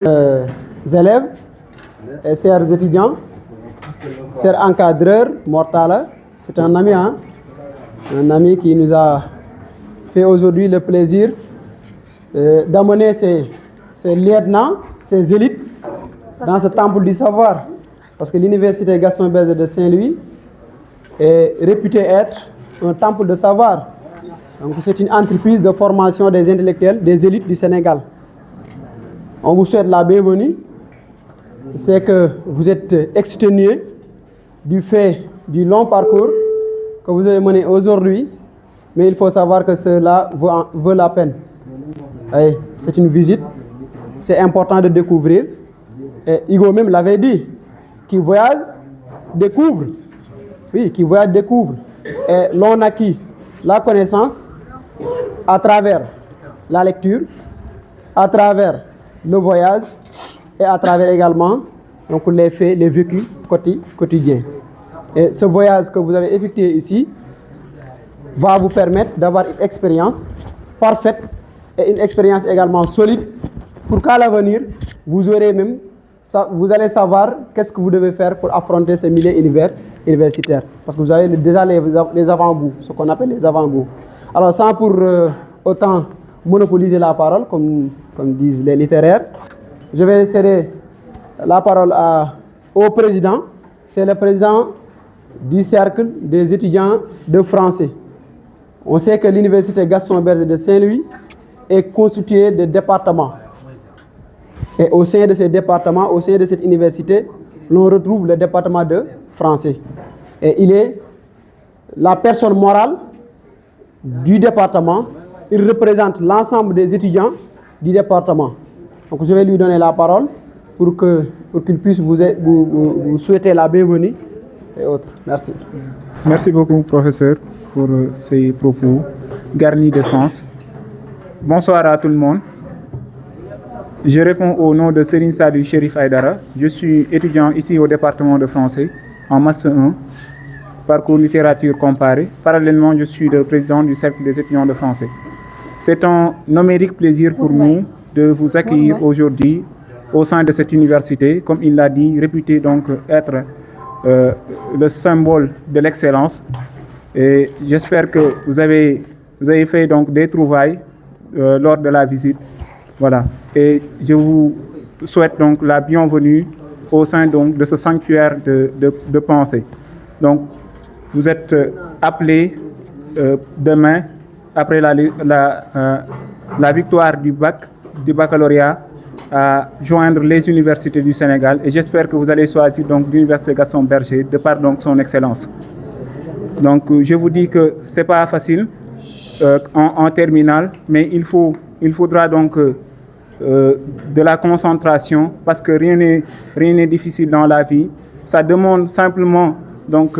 Élèves et chers étudiants, chers encadreurs, Mortala, c'est un ami, hein? Un ami qui nous a fait aujourd'hui le plaisir d'amener ses lieutenants, ses élites dans ce temple du savoir. Parce que l'université Gaston Berger de Saint-Louis est réputée être un temple de savoir. Donc c'est une entreprise de formation des intellectuels, des élites du Sénégal. On vous souhaite la bienvenue. C'est que vous êtes exténués du fait du long parcours que vous avez mené aujourd'hui, mais il faut savoir que cela vaut la peine. C'est une visite, c'est important de découvrir. Et Hugo même l'avait dit, qui voyage, découvre. Oui, qui voyage, découvre. Et l'on acquit la connaissance à travers la lecture, à travers le voyage et à travers également donc, les faits, les vécus quotidiens. Et ce voyage que vous avez effectué ici va vous permettre d'avoir une expérience parfaite et une expérience également solide pour qu'à l'avenir, vous allez savoir qu'est-ce que vous devez faire pour affronter ce milieu universitaire. Parce que vous avez déjà les avant-goûts, ce qu'on appelle les avant-goûts. Alors sans pour autant monopoliser la parole, comme disent les littéraires, je vais céder la parole au président. C'est le président du cercle des étudiants de français. On sait que l'université Gaston Berger de Saint-Louis est constituée de départements. Et au sein de ces départements, au sein de cette université, l'on retrouve le département de français. Et il est la personne morale du département. Il représente l'ensemble des étudiants du département. Donc je vais lui donner la parole pour qu'il puisse vous souhaiter la bienvenue et autres. Merci. Merci beaucoup, professeur, pour ces propos garnis de sens. Bonsoir à tout le monde. Je réponds au nom de Serine Sadou Chérif Aïdara. Je suis étudiant ici au département de français, en Master 1, parcours littérature comparée. Parallèlement, je suis le président du cercle des étudiants de français. C'est un numérique plaisir pour nous de vous accueillir aujourd'hui au sein de cette université, comme il l'a dit, réputée donc être le symbole de l'excellence. Et j'espère que vous avez fait donc des trouvailles lors de la visite. Voilà. Et je vous souhaite donc la bienvenue au sein donc de ce sanctuaire de pensée. Donc, vous êtes appelés demain, après la victoire du baccalauréat, à joindre les universités du Sénégal. Et j'espère que vous allez choisir donc l'université Gaston Berger de par donc son excellence. Donc, je vous dis que c'est pas facile en terminale, mais il faudra donc de la concentration, parce que rien n'est difficile dans la vie. Ça demande simplement donc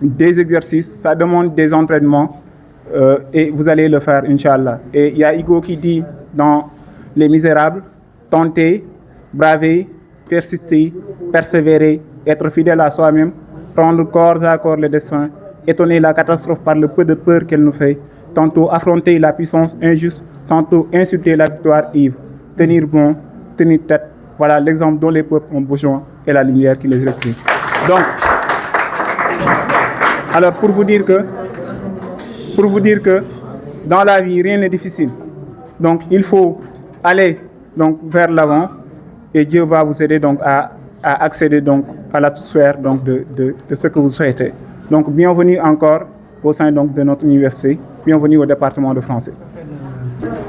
des exercices, ça demande des entraînements, et vous allez le faire, Inch'Allah. Et il y a Hugo qui dit dans Les Misérables: tenter, braver, persister, persévérer, être fidèle à soi-même, prendre corps à corps le destin, étonner la catastrophe par le peu de peur qu'elle nous fait, tantôt affronter la puissance injuste, tantôt insulter la victoire ivre, tenir bon, tenir tête. Voilà l'exemple dont les peuples ont besoin et la lumière qui les écrit. Donc, alors pour vous dire que dans la vie, rien n'est difficile. Donc, il faut aller donc vers l'avant et Dieu va vous aider donc à accéder donc à la sphère donc de ce que vous souhaitez. Donc, bienvenue encore au sein donc de notre université. Bienvenue au département de français.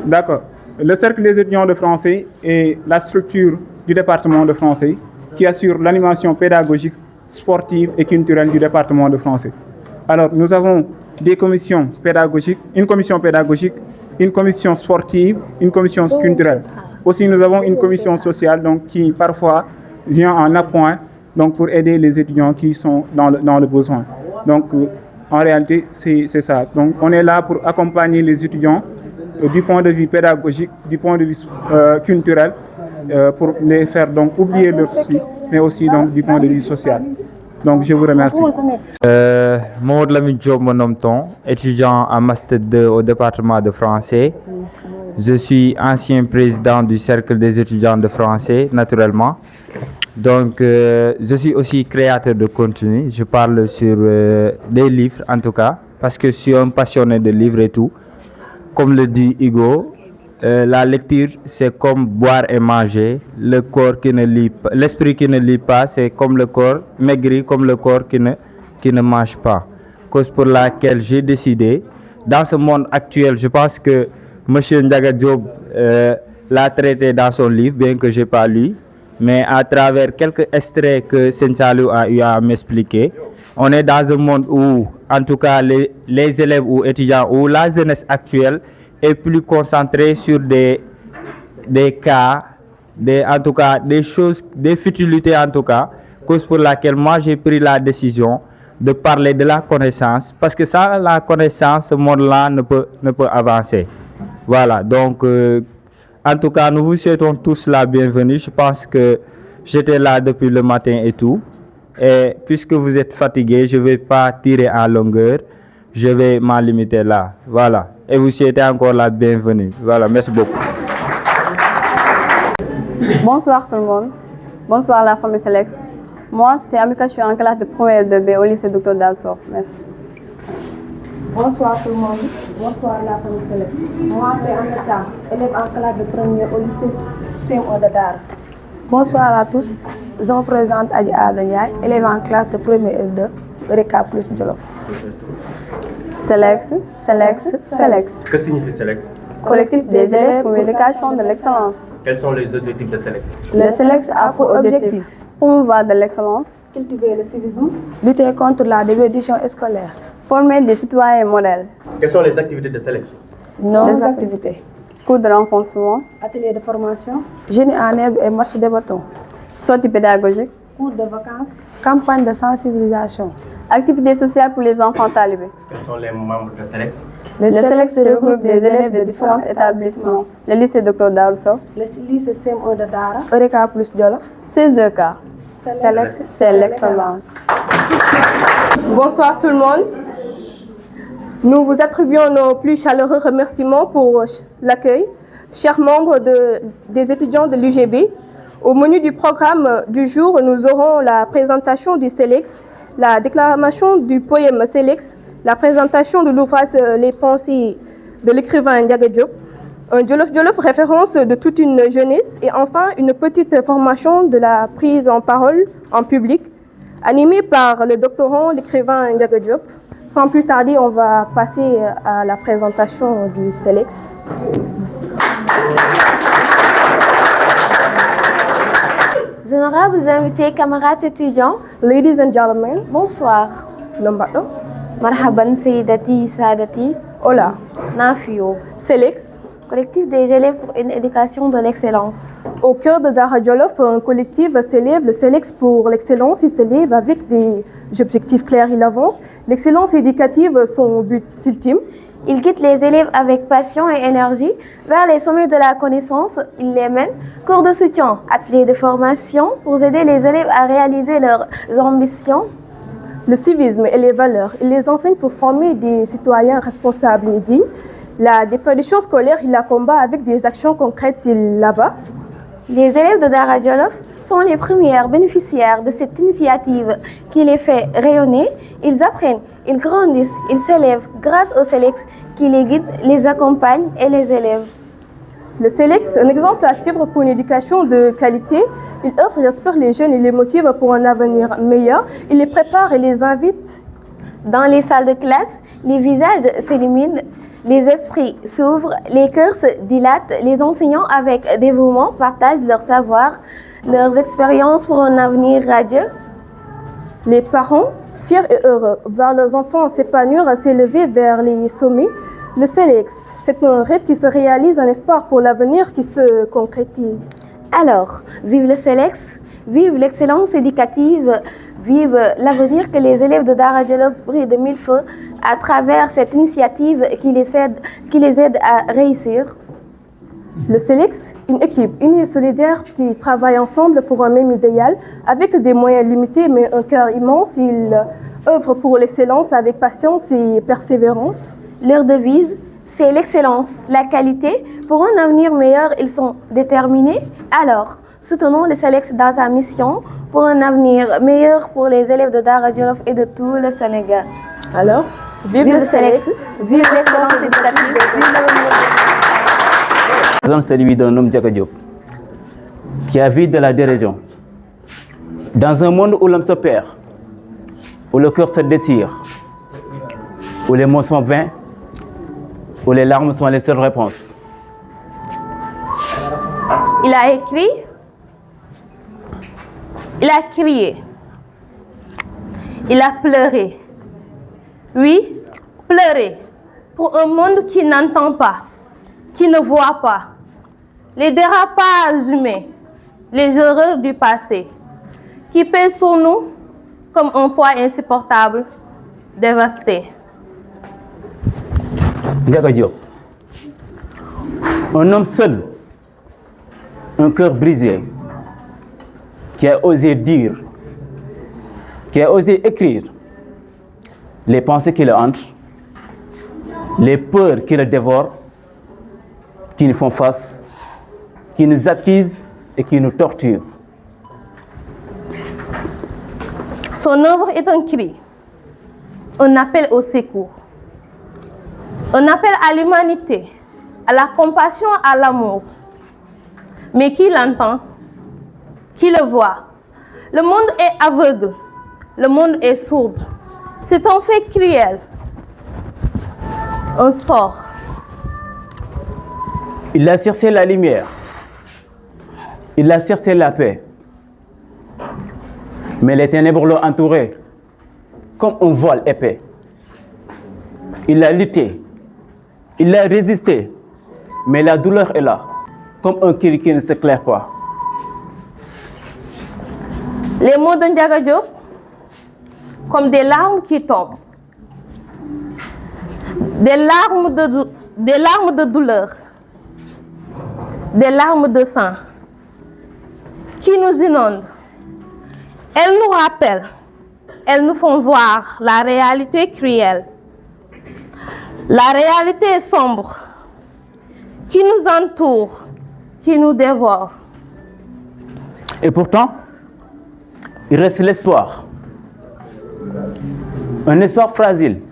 D'accord. Le cercle des étudiants de français est la structure du département de français qui assure l'animation pédagogique, sportive et culturelle du département de français. Alors, nous avons des commissions pédagogiques, une commission pédagogique, une commission sportive, une commission culturelle. Aussi, nous avons une commission sociale donc, qui parfois vient en appoint donc, pour aider les étudiants qui sont dans le besoin. Donc, en réalité, c'est ça. Donc, on est là pour accompagner les étudiants du point de vue pédagogique, du point de vue culturel, pour les faire donc oublier leurs soucis, mais aussi donc du point de vue social. Donc je vous remercie. Maud Lamine Diop, mon nom, étudiant en Master 2 au département de français. Je suis ancien président du Cercle des étudiants de français, naturellement. Donc, je suis aussi créateur de contenu. Je parle sur des livres, en tout cas, parce que je suis un passionné de livres et tout. Comme le dit Hugo, la lecture, c'est comme boire et manger. Le corps qui ne lit pas, l'esprit qui ne lit pas, c'est comme le corps maigri, comme le corps qui ne mange pas. Cause pour laquelle j'ai décidé, dans ce monde actuel, je pense que M. Ndiaga Diop l'a traité dans son livre, bien que je n'ai pas lu, mais à travers quelques extraits que Sensalou a eu à m'expliquer, on est dans un monde où, en tout cas, les élèves ou étudiants ou la jeunesse actuelle est plus concentrée sur des cas, en tout cas, des choses, des futilités en tout cas, cause pour laquelle moi j'ai pris la décision de parler de la connaissance, parce que sans la connaissance, ce monde-là ne peut avancer. Voilà, donc, en tout cas, nous vous souhaitons tous la bienvenue. Je pense que j'étais là depuis le matin et tout. Et puisque vous êtes fatigués, je ne vais pas tirer en longueur. Je vais m'en limiter là. Voilà. Et vous souhaitez encore la bienvenue. Voilà, merci beaucoup. Bonsoir tout le monde. Bonsoir la famille Selex. Moi, c'est Amika, je suis en classe de première de B au lycée Dr Dalsor. Merci. Bonsoir tout le monde. Bonsoir la famille Selex. Moi, c'est Amika, élève en classe de première au lycée CM1 de Dar. Bonsoir à tous. Je me présente Adji Adanyay, élève en classe de première L2, Eureka plus Jolof. Selex, Selex, Selex. Que signifie Selex? Collectif des élèves pour l'éducation de l'excellence. Quels sont les objectifs de Selex? Le Selex a pour objectif promouvoir de l'excellence, Cultiver le civisme, lutter contre la déperdition scolaire, former des citoyens modèles. Quelles sont les activités de Selex? nos activités, Cours de renforcement, ateliers de formation, génie en herbe et marche de bâton, sorties pédagogiques, cours de vacances, campagne de sensibilisation. activités sociales pour les enfants talibés. Quels sont les membres de Selex? Le Le Selex regroupe des élèves de différents établissements. Le lycée Dr Dalsor, le lycée CM1 de Dara, Eureka plus Jolof, 6-2K. Selex, C'est l'excellence. Bonsoir tout le monde. Nous vous attribuons nos plus chaleureux remerciements pour l'accueil. Chers membres des étudiants de l'UGB, au menu du programme du jour, nous aurons la présentation du Selex, la déclamation du poème Selex, la présentation de l'ouvrage Les pensées de l'écrivain Ndiaga Diop, un Jolof Jolof référence de toute une jeunesse et enfin une petite formation de la prise en parole en public animée par le doctorant, l'écrivain Ndiaga Diop. Sans plus tarder, on va passer à la présentation du Selex. Honorables invités, camarades étudiants, Ladies and gentlemen, bonsoir. Lombardo, Marhaban Sayyidati Sadati, hola. Nafio, Selex, collectif des élèves pour une éducation de l'excellence. au cœur de Dara Jolof, un collectif s'élève, le Selex pour l'excellence. Il s'élève avec des objectifs clairs, il avance. L'excellence éducative, son but ultime. Il guide les élèves avec passion et énergie vers les sommets de la connaissance. Il les mène, cours de soutien, ateliers de formation pour aider les élèves à réaliser leurs ambitions. Le civisme et les valeurs, il les enseigne pour former des citoyens responsables et dignes. La déperdition scolaire, il la combat avec des actions concrètes, il l'abat. Les élèves de Dara Jolof sont les premières bénéficiaires de cette initiative qui les fait rayonner. Ils apprennent, ils grandissent, ils s'élèvent grâce au Selex qui les guide, les accompagne et les élève. Le Selex, un exemple à suivre pour une éducation de qualité. Il offre et inspire les jeunes et les motive pour un avenir meilleur. Il les prépare et les invite. Dans les salles de classe, les visages s'illuminent, les esprits s'ouvrent, les cœurs se dilatent, les enseignants avec dévouement partagent leur savoir, leurs expériences pour un avenir radieux. Les parents, fiers et heureux, voir leurs enfants s'épanouir, s'élever vers les sommets. Le Selex, c'est un rêve qui se réalise, un espoir pour l'avenir qui se concrétise. Alors, vive le Selex, vive l'excellence éducative, vive l'avenir que les élèves de Dara Jolof brillent de mille feux à travers cette initiative qui les aide à réussir. Le Selex, une équipe unie et solidaire qui travaille ensemble pour un même idéal, avec des moyens limités mais un cœur immense. Ils œuvrent pour l'excellence avec patience et persévérance. Leur devise, c'est l'excellence, la qualité. Pour un avenir meilleur, ils sont déterminés. Alors, soutenons le SELEX dans sa mission pour un avenir meilleur pour les élèves de Dara Djolof et de tout le Sénégal. Alors, vive le SELEX, vive l'excellence éducative, vive l'avenir. C'est celui d'un homme Ndiaga Diop qui a vécu de la déraison. Dans un monde où l'homme se perd, où le cœur se déchire, où les mots sont vains, où les larmes sont les seules réponses. il a écrit, il a crié, il a pleuré. Oui, pleurer pour un monde qui n'entend pas, qui ne voit pas. Les dérapages humains, les erreurs du passé, qui pèsent sur nous comme un poids insupportable, dévasté. Ndiaga Diop, un homme seul, un cœur brisé, qui a osé dire, qui a osé écrire les pensées qui le hantent, les peurs qui le dévorent, qui nous font face, qui nous accusent et qui nous torturent. Son œuvre est un cri, un appel au secours, un appel à l'humanité, à la compassion, à l'amour. Mais qui l'entend? Qui le voit? Le monde est aveugle, le monde est sourd. C'est un fait cruel, un sort. Il a cherché la lumière, il a cherché la paix. Mais les ténèbres l'ont entouré comme un voile épais. Il a lutté, il a résisté, mais la douleur est là, comme un cri qui ne s'éclaire pas. Les mots de Ndiaga Diop, comme des larmes qui tombent, des larmes de douleur, des larmes de sang, qui nous inondent. Elles nous rappellent, elles nous font voir la réalité cruelle, la réalité sombre, qui nous entoure, qui nous dévore. Et pourtant, il reste l'espoir. Un espoir fragile,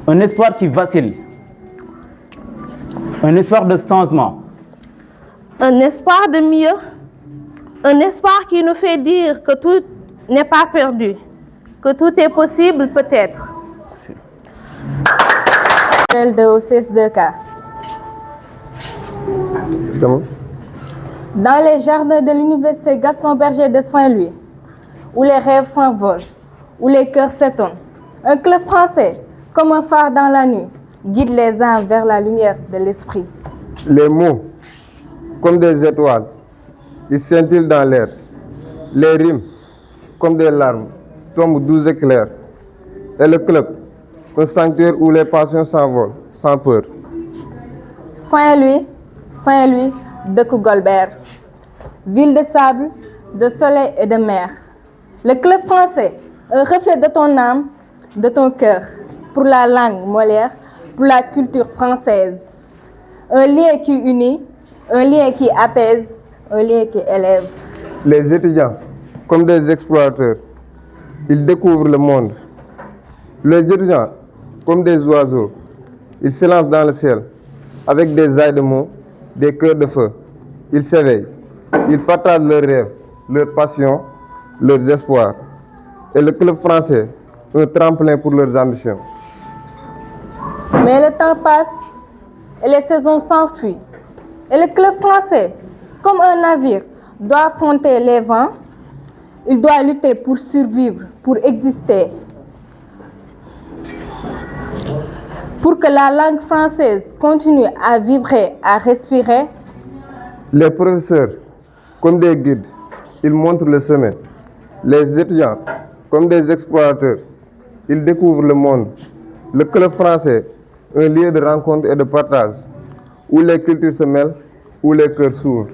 un espoir qui vacille, un espoir de changement. Un espoir de mieux, un espoir qui nous fait dire que tout n'est pas perdu, que tout est possible peut-être. De OCS2K. Dans les jardins de l'université Gaston Berger de Saint-Louis, où les rêves s'envolent, où les cœurs s'étonnent, un club français, comme un phare dans la nuit, guide les âmes vers la lumière de l'esprit. Les mots, comme des étoiles, ils scintillent dans l'air. Les rimes, comme des larmes, tombent doux éclairs. Et le club, un sanctuaire où les passions s'envolent, sans peur. Saint-Louis, Saint-Louis, de Golbert, ville de sable, de soleil et de mer. Le club français, un reflet de ton âme, de ton cœur, pour la langue Molière, pour la culture française. Un lien qui unit, un lien qui apaise, un lien qui élève. Les étudiants, comme des explorateurs, ils découvrent le monde. Les étudiants, comme des oiseaux, ils s'élancent dans le ciel, avec des ailes de mots, des cœurs de feu. Ils s'éveillent, ils partagent leurs rêves, leurs passions, leurs espoirs. Et le club français, un tremplin pour leurs ambitions. Mais le temps passe et les saisons s'enfuient. Et le club français, comme un navire, doit affronter les vents. Il doit lutter pour survivre, pour exister. Pour que la langue française continue à vibrer, à respirer. Les professeurs, comme des guides, ils montrent le chemin. Les étudiants, comme des explorateurs, ils découvrent le monde. Le club français, un lieu de rencontre et de partage, où les cultures se mêlent, où les cœurs s'ouvrent.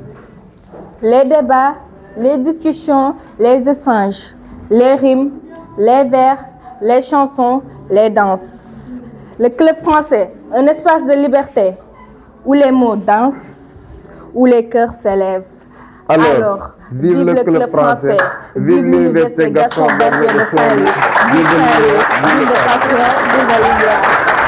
Les débats, les discussions, les échanges, les rimes, les vers, les chansons, les danses. Le club français, un espace de liberté où les mots dansent, où les cœurs s'élèvent. Alors, vive le club français, vive l'université Gaston Berger de Saint-Louis, vive Saint-Louis, vive le patron, vive la lumière.